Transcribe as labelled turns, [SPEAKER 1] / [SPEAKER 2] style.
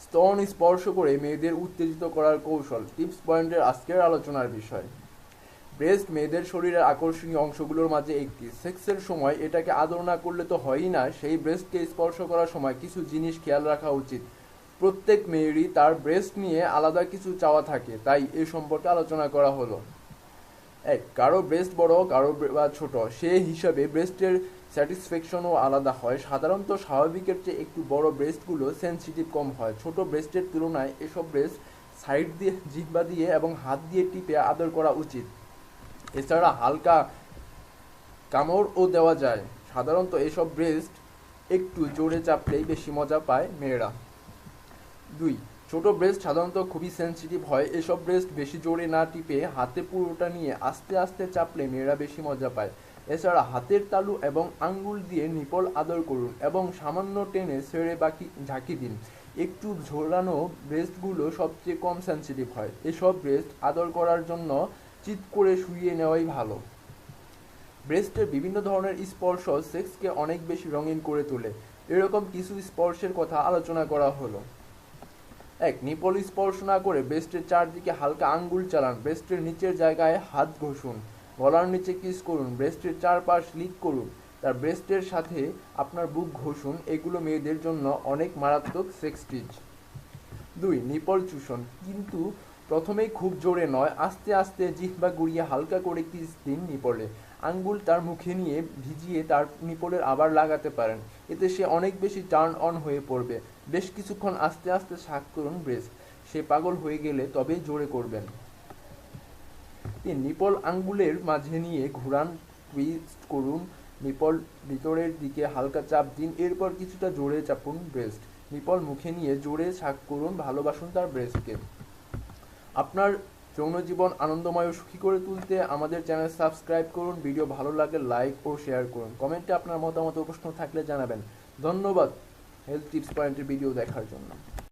[SPEAKER 1] স্তন স্পর্শ করে মেয়েদের উত্তেজিত করার কৌশল, টিপস পয়েন্টের আজকের আলোচনার বিষয়। ব্রেস্ট মেয়েদের শরীরের আকর্ষণীয় অংশগুলোর মাঝে একটি। সেক্সের সময় এটাকে আদর না করলে তো হয়ই না, সেই ব্রেস্টকে স্পর্শ করার সময় কিছু জিনিস খেয়াল রাখা উচিত। প্রত্যেক মেয়েরই তার ব্রেস্ট নিয়ে আলাদা কিছু চাওয়া থাকে, তাই এ সম্পর্কে আলোচনা করা হলো। এক, কারো ব্রেস্ট বড়, কারো বা ছোট, সে হিসাবে ব্রেস্টের স্যাটিসফ্যাকশনও আলাদা হয়। সাধারণত স্বাভাবিকের চেয়ে একটু বড় ব্রেস্টগুলো সেন্সিটিভ কম হয়। ছোট ব্রেস্টের তুলনায় এসব ব্রেস্ট সাইড দিয়ে, জিহ্বা দিয়ে এবং হাত দিয়ে টিপে আদর করা উচিত। এছাড়া হালকা কামড়ও দেওয়া যায়। সাধারণত এসব ব্রেস্ট একটু জোরে চাপলেই বেশি মজা পায় মেয়েরা। দুই, ছোট ব্রেস্ট সাধারণত খুবই সেন্সিটিভ হয়। এসব ব্রেস্ট বেশি জোরে না টিপে হাতে পুরোটা নিয়ে আস্তে আস্তে চাপলে মেয়েরা বেশি মজা পায়। এছাড়া হাতের তালু এবং আঙ্গুল দিয়ে নিপল আদর করুন এবং সামান্য টেনে ছেড়ে বাকি ঝাঁকি দিন। একটু ঝোলানো ব্রেস্টগুলো সবচেয়ে কম সেন্সিটিভ হয়। এসব ব্রেস্ট আদর করার জন্য চিৎ করে শুইয়ে নেওয়াই ভালো। ব্রেস্টের বিভিন্ন ধরনের স্পর্শ সেক্সকে অনেক বেশি রঙিন করে তোলে। এরকম কিছু স্পর্শের কথা আলোচনা করা হলো। এক, নিপল স্পর্শ না করে ব্রেস্টের চারদিকে হালকা আঙ্গুল চালান। ব্রেস্টের নিচের জায়গায় হাত ঘষুন। গলার নিচে কিস করুন। ব্রেস্টের চারপাশ লিক করুন। তার ব্রেস্টের সাথে আপনার বুক ঘষুন। এগুলো মেয়েদের জন্য অনেক মারাত্মক সেক্স টিপস। দুই, নিপল চুষণ, কিন্তু প্রথমেই খুব জোরে নয়, আস্তে আস্তে জিহ্বা ঘুরিয়ে হালকা করে কিস দিন নিপলে। আঙ্গুল তার মুখে নিয়ে ভিজিয়ে তার নিপলের আবার লাগাতে পারেন। এতে সে অনেক বেশি টার্ন অন হয়ে পড়বে। বেশ কিছুক্ষণ আস্তে আস্তে শাক করুন ব্রেস্ট। সে পাগল হয়ে গেলে তবেই জোরে করবেন। তিন, নিপল আঙ্গুলের মাঝে নিয়ে ঘুরান, টুইস্ট করুন। নিপল ভিতরের দিকে হালকা চাপ দিন, এরপর কিছুটা জোরে চাপুন ব্রেস্ট। নিপল মুখে নিয়ে জোরে শাক করুন, ভালোবাসুন তার ব্রেস্টকে। আপনার যৌন জীবন আনন্দময় ও সুখী করে তুলতে আমাদের চ্যানেল সাবস্ক্রাইব করুন। ভিডিও ভালো লাগলে লাইক ও শেয়ার করুন। কমেন্টে আপনার মতামত ও প্রশ্ন থাকলে জানাবেন। ধন্যবাদ হেলথ টিপস পয়েন্টের ভিডিও দেখার জন্য।